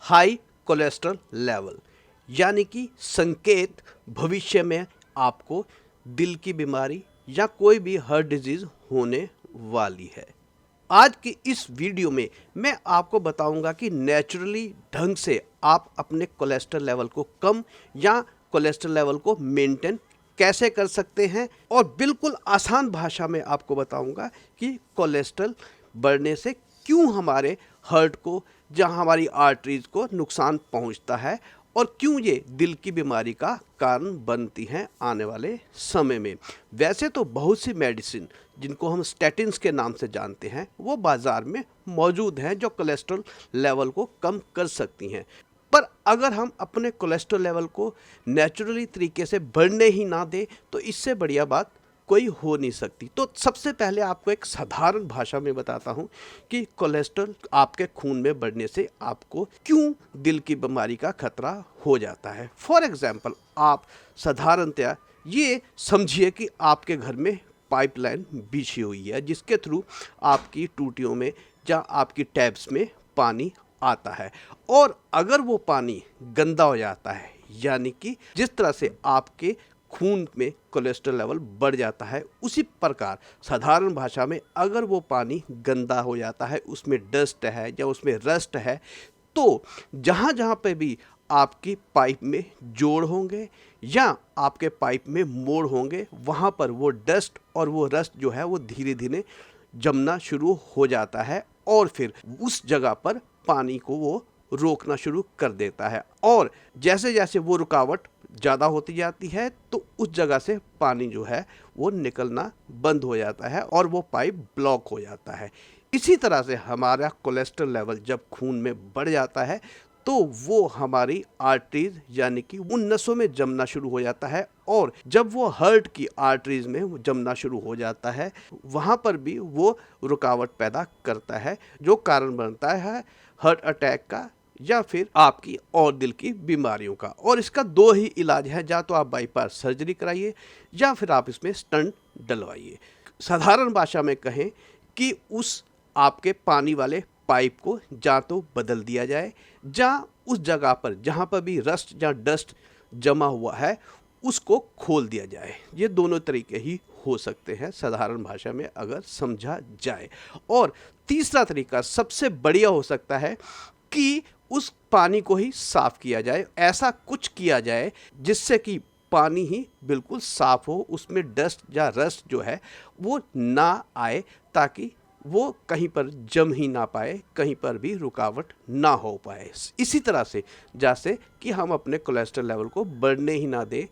High cholesterol level, यानी कि संकेत भविष्य में आपको दिल की बीमारी या कोई भी हार्ट डिजीज होने वाली है। आज की इस वीडियो में मैं आपको बताऊंगा कि नेचुरली ढंग से आप अपने कोलेस्ट्रॉल लेवल को कम या कोलेस्ट्रॉल लेवल को मेंटेन कैसे कर सकते हैं, और बिल्कुल आसान भाषा में आपको बताऊंगा कि कोलेस्ट्रॉल बढ़ने से क्यों हमारे हार्ट को, जहां हमारी आर्टरीज को नुकसान पहुंचता है, और क्यों ये दिल की बीमारी का कारण बनती हैं आने वाले समय में। वैसे तो बहुत सी मेडिसिन जिनको हम स्टैटिन्स के नाम से जानते हैं वो बाज़ार में मौजूद हैं जो कोलेस्ट्रॉल लेवल को कम कर सकती हैं, पर अगर हम अपने कोलेस्ट्रॉल लेवल को नेचुरली तरीके से बढ़ने ही ना दें तो इससे बढ़िया बात कोई हो नहीं सकती। तो सबसे पहले आपको एक साधारण भाषा में बताता हूं कि कोलेस्ट्रॉल आपके खून में बढ़ने से आपको क्यों दिल की बीमारी का खतरा हो जाता है। फॉर एग्जांपल, आप साधारणतया ये समझिए कि आपके घर में पाइपलाइन बिछी हुई है जिसके थ्रू आपकी टूटियों में या आपकी टैप्स में पानी आता है, और अगर वो पानी गंदा हो जाता है, यानी कि जिस तरह से आपके खून में कोलेस्ट्रॉल लेवल बढ़ जाता है, उसी प्रकार साधारण भाषा में अगर वो पानी गंदा हो जाता है, उसमें डस्ट है या उसमें रस्ट है, तो जहाँ जहाँ पे भी आपकी पाइप में जोड़ होंगे या आपके पाइप में मोड़ होंगे, वहाँ पर वो डस्ट और वो रस्ट जो है वो धीरे धीरे जमना शुरू हो जाता है, और फिर उस जगह पर पानी को वो रोकना शुरू कर देता है, और जैसे जैसे वो रुकावट ज़्यादा होती जाती है तो उस जगह से पानी जो है वो निकलना बंद हो जाता है और वो पाइप ब्लॉक हो जाता है। इसी तरह से हमारा कोलेस्ट्रॉल लेवल जब खून में बढ़ जाता है तो वो हमारी आर्टरीज यानी कि उन नसों में जमना शुरू हो जाता है, और जब वो हार्ट की आर्टरीज में जमना शुरू हो जाता है वहाँ पर भी वो रुकावट पैदा करता है, जो कारण बनता है हार्ट अटैक का या फिर आपकी और दिल की बीमारियों का। और इसका दो ही इलाज है, या तो आप बाईपास सर्जरी कराइए या फिर आप इसमें स्टंट डलवाइए। साधारण भाषा में कहें कि उस आपके पानी वाले पाइप को या तो बदल दिया जाए, या उस जगह पर जहाँ पर भी रस्ट या डस्ट जमा हुआ है उसको खोल दिया जाए। ये दोनों तरीके ही हो सकते हैं साधारण भाषा में अगर समझा जाए। और तीसरा तरीका सबसे बढ़िया हो सकता है कि उस पानी को ही साफ किया जाए। ऐसा कुछ किया जाए जिससे कि पानी ही बिल्कुल साफ हो, उसमें डस्ट या रस्ट जो है वो ना आए, ताकि वो कहीं पर जम ही ना पाए, कहीं पर भी रुकावट ना हो पाए। इसी तरह से जैसे कि हम अपने कोलेस्ट्रॉल लेवल को बढ़ने ही ना दें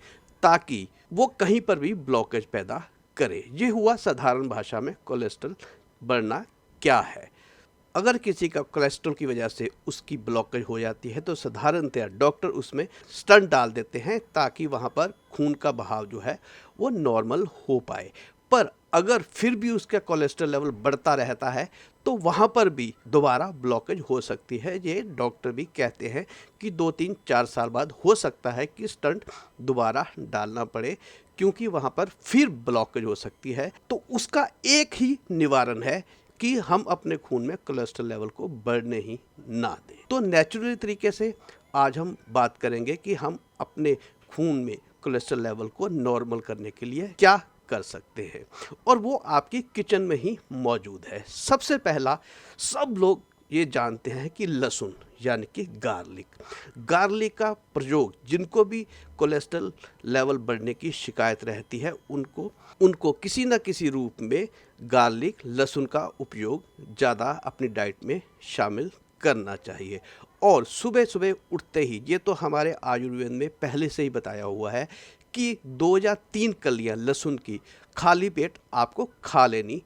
ताकि वो कहीं पर भी ब्लॉकेज पैदा करे। ये हुआ साधारण भाषा में कोलेस्ट्रॉल बढ़ना क्या है। अगर किसी का कोलेस्ट्रॉल की वजह से उसकी ब्लॉकेज हो जाती है तो साधारणतया डॉक्टर उसमें स्टंट डाल देते हैं ताकि वहाँ पर खून का बहाव जो है वो नॉर्मल हो पाए। पर अगर फिर भी उसका कोलेस्ट्रॉल लेवल बढ़ता रहता है तो वहाँ पर भी दोबारा ब्लॉकेज हो सकती है। ये डॉक्टर भी कहते हैं कि 2-3-4 साल बाद हो सकता है कि स्टंट दोबारा डालना पड़े, क्योंकि वहाँ पर फिर ब्लॉकेज हो सकती है। तो उसका एक ही निवारण है कि हम अपने खून में कोलेस्ट्रॉल लेवल को बढ़ने ही ना दें। तो नेचुरली तरीके से आज हम बात करेंगे कि हम अपने खून में कोलेस्ट्रॉल लेवल को नॉर्मल करने के लिए क्या कर सकते हैं, और वो आपकी किचन में ही मौजूद है। सबसे पहला, सब लोग ये जानते हैं कि लहसुन यानी कि गार्लिक का प्रयोग, जिनको भी कोलेस्ट्रॉल लेवल बढ़ने की शिकायत रहती है उनको किसी न किसी रूप में गार्लिक, लहसुन का उपयोग ज़्यादा अपनी डाइट में शामिल करना चाहिए। और सुबह सुबह उठते ही, ये तो हमारे आयुर्वेद में पहले से ही बताया हुआ है कि 2 या 3 कलियां लहसुन की खाली पेट आपको खा लेनी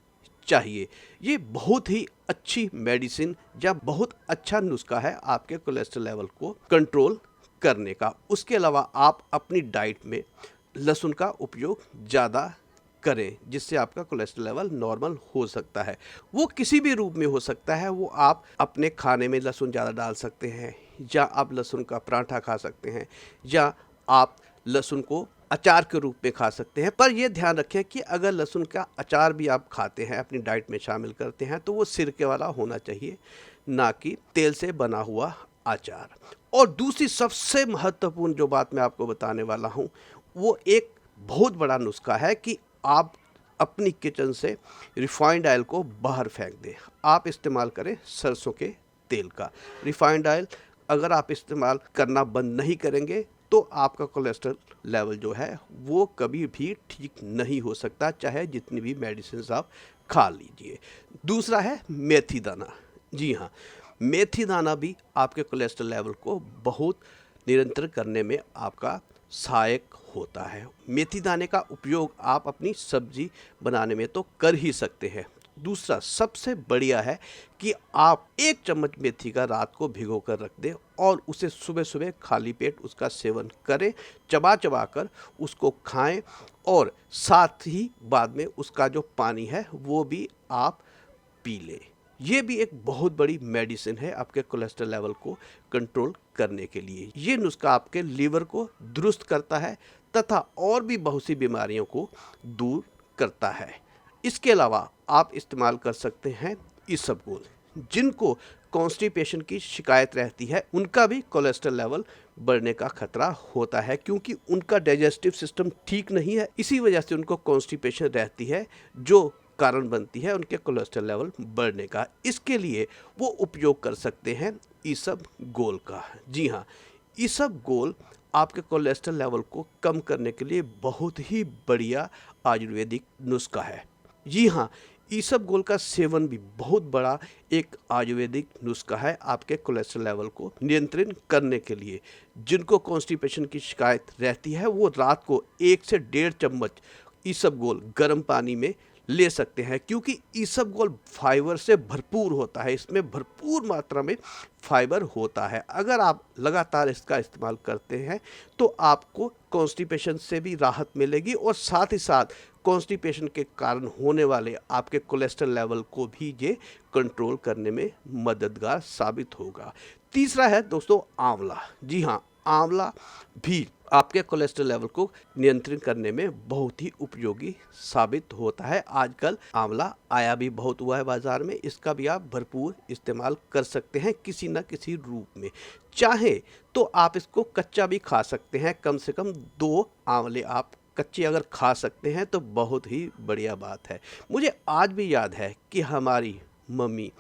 चाहिए। ये बहुत ही अच्छी मेडिसिन या बहुत अच्छा नुस्खा है आपके कोलेस्ट्रॉल लेवल को कंट्रोल करने का। उसके अलावा आप अपनी डाइट में लहसुन का उपयोग ज़्यादा करें, जिससे आपका कोलेस्ट्रॉल लेवल नॉर्मल हो सकता है। वो किसी भी रूप में हो सकता है। वो आप अपने खाने में लहसुन ज़्यादा डाल सकते हैं, या आप लहसुन का पराठा खा सकते हैं, या आप लहसुन को अचार के रूप में खा सकते हैं। पर यह ध्यान रखें कि अगर लहसुन का अचार भी आप खाते हैं, अपनी डाइट में शामिल करते हैं, तो वो सिरके वाला होना चाहिए, ना कि तेल से बना हुआ अचार। और दूसरी सबसे महत्वपूर्ण जो बात मैं आपको बताने वाला हूँ, वो एक बहुत बड़ा नुस्खा है कि आप अपनी किचन से रिफाइंड ऑयल को बाहर फेंक दें। आप इस्तेमाल करें सरसों के तेल का। रिफाइंड ऑयल अगर आप इस्तेमाल करना बंद नहीं करेंगे तो आपका कोलेस्ट्रॉल लेवल जो है वो कभी भी ठीक नहीं हो सकता, चाहे जितनी भी मेडिसिन आप खा लीजिए। दूसरा है मेथी दाना। जी हाँ, मेथी दाना भी आपके कोलेस्ट्रॉल लेवल को बहुत नियंत्रण करने में आपका सहायक होता है। मेथी दाने का उपयोग आप अपनी सब्जी बनाने में तो कर ही सकते हैं। दूसरा सबसे बढ़िया है कि आप 1 चम्मच मेथी का रात को भिगो कर रख दें और उसे सुबह सुबह खाली पेट उसका सेवन करें, चबा चबा कर उसको खाएं और साथ ही बाद में उसका जो पानी है वो भी आप पी लें। ये भी एक बहुत बड़ी मेडिसिन है आपके कोलेस्ट्रॉल लेवल को कंट्रोल करने के लिए। ये नुस्खा आपके लीवर को दुरुस्त करता है तथा और भी बहुत सी बीमारियों को दूर करता है। इसके अलावा आप इस्तेमाल कर सकते हैं इसबगोल। जिनको कॉन्स्टिपेशन की शिकायत रहती है उनका भी कोलेस्ट्रॉल लेवल बढ़ने का खतरा होता है, क्योंकि उनका डाइजेस्टिव सिस्टम ठीक नहीं है। इसी वजह से उनको कॉन्स्टिपेशन रहती है, जो कारण बनती है उनके कोलेस्ट्रॉल लेवल बढ़ने का। इसके लिए वो उपयोग कर सकते हैं इसबगोल का। जी हाँ, इसबगोल आपके कोलेस्ट्रॉल लेवल को कम करने के लिए बहुत ही बढ़िया आयुर्वेदिक नुस्खा है। जी हाँ, इसबगोल का सेवन भी बहुत बड़ा एक आयुर्वेदिक नुस्खा है आपके कोलेस्ट्रॉल लेवल को नियंत्रित करने के लिए। जिनको कॉन्स्टिपेशन की शिकायत रहती है वो रात को 1 से 1.5 चम्मच इसबगोल गर्म पानी में ले सकते हैं, क्योंकि इसबगोल फाइबर से भरपूर होता है। इसमें भरपूर मात्रा में फाइबर होता है। अगर आप लगातार इसका इस्तेमाल करते हैं तो आपको कॉन्स्टिपेशन से भी राहत मिलेगी और साथ ही साथ कॉन्स्टिपेशन के कारण होने वाले आपके कोलेस्ट्रॉल लेवल को भी ये कंट्रोल करने में मददगार साबित होगा। तीसरा है दोस्तों आंवला। जी हाँ, आंवला भी आपके कोलेस्ट्रॉल लेवल को नियंत्रित करने में बहुत ही उपयोगी साबित होता है। आजकल आंवला आया भी बहुत हुआ है बाजार में, इसका भी आप भरपूर इस्तेमाल कर सकते हैं किसी न किसी रूप में। चाहे तो आप इसको कच्चा भी खा सकते हैं, कम से कम 2 आंवले आप कच्चे अगर खा सकते हैं तो बहुत ही बढ़िया बात है। मुझे आज भी याद है कि हमारी मम्मी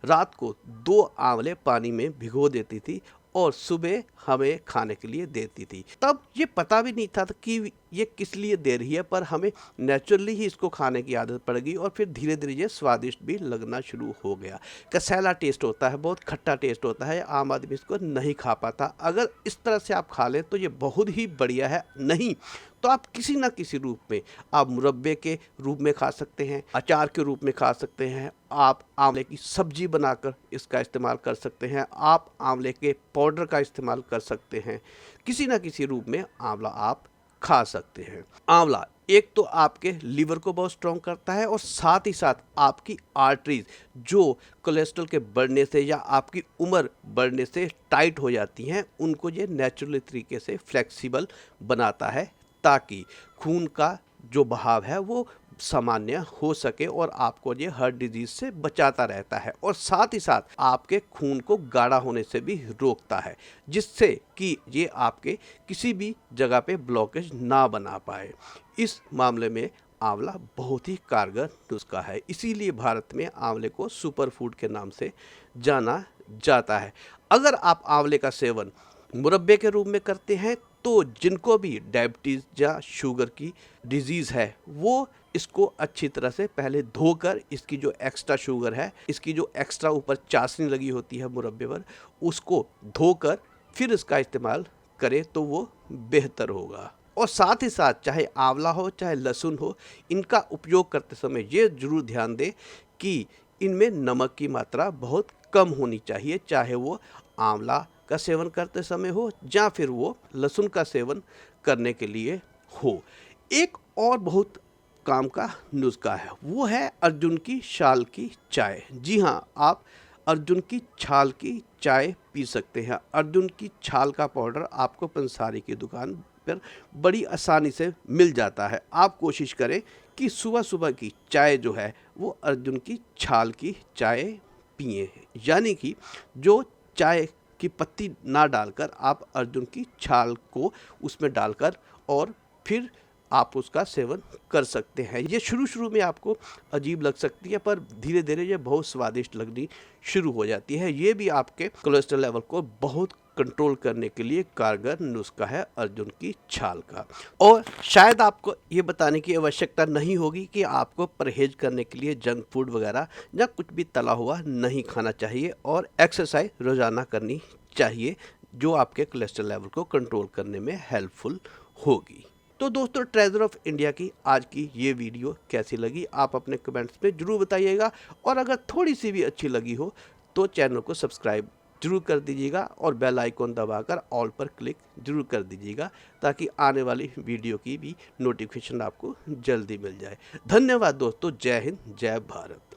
रात को 2 आंवले पानी में भिगो देती थी और सुबह हमें खाने के लिए देती थी। तब ये पता भी नहीं था कि ये किस लिए दे रही है, पर हमें नेचुरली ही इसको खाने की आदत पड़ गई और फिर धीरे धीरे ये स्वादिष्ट भी लगना शुरू हो गया। कसैला टेस्ट होता है, बहुत खट्टा टेस्ट होता है, आम आदमी इसको नहीं खा पाता। अगर इस तरह से आप खा लें तो ये बहुत ही बढ़िया है। नहीं तो आप किसी न किसी रूप में आप मुरब्बे के रूप में खा सकते हैं, अचार के रूप में खा सकते हैं, आप आंवले की सब्जी बनाकर इसका इस्तेमाल कर सकते हैं, आप आंवले के पाउडर का इस्तेमाल कर सकते हैं। किसी न किसी रूप में आंवला आप खा सकते हैं। आंवला एक तो आपके लीवर को बहुत स्ट्रॉन्ग करता है और साथ ही साथ आपकी आर्टरीज जो कोलेस्ट्रॉल के बढ़ने से या आपकी उम्र बढ़ने से टाइट हो जाती हैं, उनको ये नेचुरली तरीके से फ्लेक्सिबल बनाता है, ताकि खून का जो बहाव है वो सामान्य हो सके और आपको ये हार्ट डिजीज से बचाता रहता है। और साथ ही साथ आपके खून को गाढ़ा होने से भी रोकता है, जिससे कि ये आपके किसी भी जगह पे ब्लॉकेज ना बना पाए। इस मामले में आंवला बहुत ही कारगर नुस्खा है, इसीलिए भारत में आंवले को सुपर फूड के नाम से जाना जाता है। अगर आप आंवले का सेवन मुरब्बे के रूप में करते हैं तो जिनको भी डायबिटीज़ या शुगर की डिजीज़ है वो इसको अच्छी तरह से पहले धोकर इसकी जो एक्स्ट्रा शुगर है, इसकी जो एक्स्ट्रा ऊपर चाशनी लगी होती है मुरब्बे पर, उसको धोकर फिर इसका इस्तेमाल करें तो वो बेहतर होगा। और साथ ही साथ चाहे आंवला हो चाहे लहसुन हो, इनका उपयोग करते समय ये जरूर ध्यान दें कि इनमें नमक की मात्रा बहुत कम होनी चाहिए, चाहे वो आंवला का सेवन करते समय हो या फिर वो लहसुन का सेवन करने के लिए हो। एक और बहुत काम का नुस्खा है, वो है अर्जुन की छाल की चाय। जी हाँ, आप अर्जुन की छाल की चाय पी सकते हैं। अर्जुन की छाल का पाउडर आपको पंसारी की दुकान पर बड़ी आसानी से मिल जाता है। आप कोशिश करें कि सुबह सुबह की चाय जो है वो अर्जुन की छाल की चाय पिए, यानी कि जो चाय की पत्ती ना डालकर आप अर्जुन की छाल को उसमें डालकर और फिर आप उसका सेवन कर सकते हैं। ये शुरू में आपको अजीब लग सकती है, पर धीरे धीरे ये बहुत स्वादिष्ट लगनी शुरू हो जाती है। ये भी आपके कोलेस्ट्रॉल लेवल को बहुत कंट्रोल करने के लिए कारगर नुस्खा है अर्जुन की छाल का। और शायद आपको ये बताने की आवश्यकता नहीं होगी कि आपको परहेज करने के लिए जंक फूड वगैरह या कुछ भी तला हुआ नहीं खाना चाहिए और एक्सरसाइज रोज़ाना करनी चाहिए, जो आपके कोलेस्ट्रॉल लेवल को कंट्रोल करने में हेल्पफुल होगी। तो दोस्तों, ट्रेजर ऑफ इंडिया की आज की ये वीडियो कैसी लगी आप अपने कमेंट्स में ज़रूर बताइएगा, और अगर थोड़ी सी भी अच्छी लगी हो तो चैनल को सब्सक्राइब जरूर कर दीजिएगा और बेल आइकॉन दबाकर ऑल पर क्लिक जरूर कर दीजिएगा, ताकि आने वाली वीडियो की भी नोटिफिकेशन आपको जल्दी मिल जाए। धन्यवाद दोस्तों। जय हिंद, जय भारत।